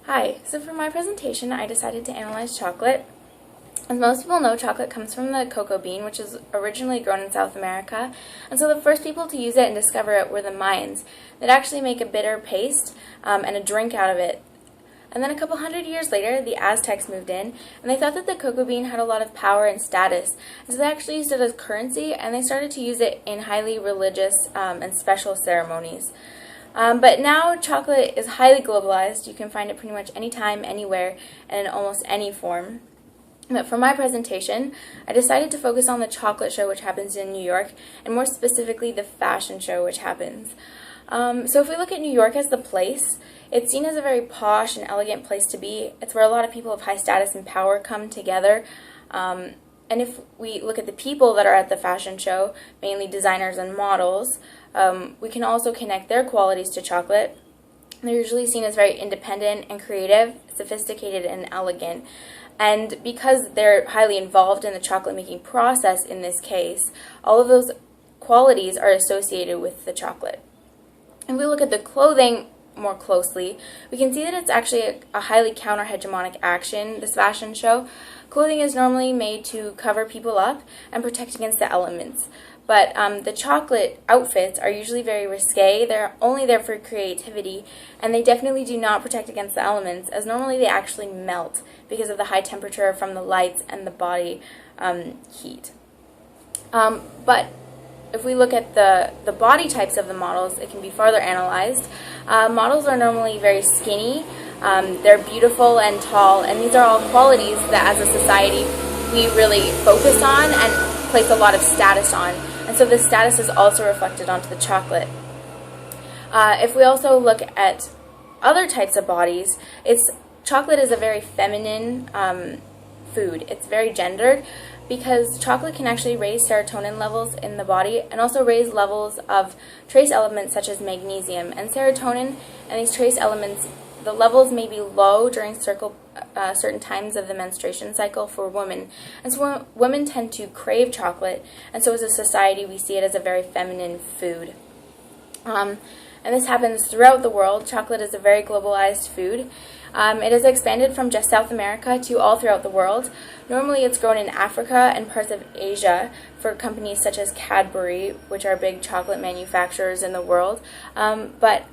Hi, so for my presentation I decided to analyze chocolate. As most people know, chocolate comes from the cocoa bean, which is originally grown in South America, and so the first people to use it and discover it were the Mayans. They'd actually make a bitter paste and a drink out of it. And then a couple hundred years later, the Aztecs moved in, and they thought that the cocoa bean had a lot of power and status, and so they actually used it as currency, and they started to use it in highly religious and special ceremonies. But now chocolate is highly globalized. You can find it pretty much anytime, anywhere, and in almost any form. But for my presentation, I decided to focus on the chocolate show, which happens in New York, and more specifically the fashion show, which happens. So if we look at New York as the place, it's seen as a very posh and elegant place to be. It's where a lot of people of high status and power come together. And if we look at the people that are at the fashion show, mainly designers and models, we can also connect their qualities to chocolate. They're usually seen as very independent and creative, sophisticated and elegant. And because they're highly involved in the chocolate making process in this case, all of those qualities are associated with the chocolate. If we look at the clothing more closely, we can see that it's actually a highly counter-hegemonic action, this fashion show. Clothing is normally made to cover people up and protect against the elements. But the chocolate outfits are usually very risque. They're only there for creativity, and they definitely do not protect against the elements, as normally they actually melt because of the high temperature from the lights and the body heat. But if we look at the body types of the models, it can be farther analyzed. Models are normally very skinny, they're beautiful and tall, and these are all qualities that as a society we really focus on and place a lot of status on. And so the status is also reflected onto the chocolate. If we also look at other types of bodies, chocolate is a very feminine food. It's very gendered because chocolate can actually raise serotonin levels in the body and also raise levels of trace elements such as magnesium. And serotonin and these trace elements, the levels may be low during certain times of the menstruation cycle for women. And so women tend to crave chocolate, and so as a society we see it as a very feminine food. And this happens throughout the world. Chocolate is a very globalized food. It has expanded from just South America to all throughout the world. Normally it's grown in Africa and parts of Asia for companies such as Cadbury, which are big chocolate manufacturers in the world. But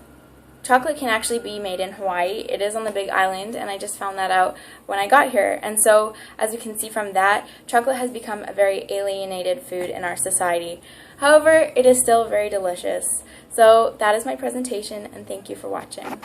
chocolate can actually be made in Hawaii. It is on the Big Island, and I just found that out when I got here. And so, as you can see from that, chocolate has become a very alienated food in our society. However, it is still very delicious. So that is my presentation, and thank you for watching.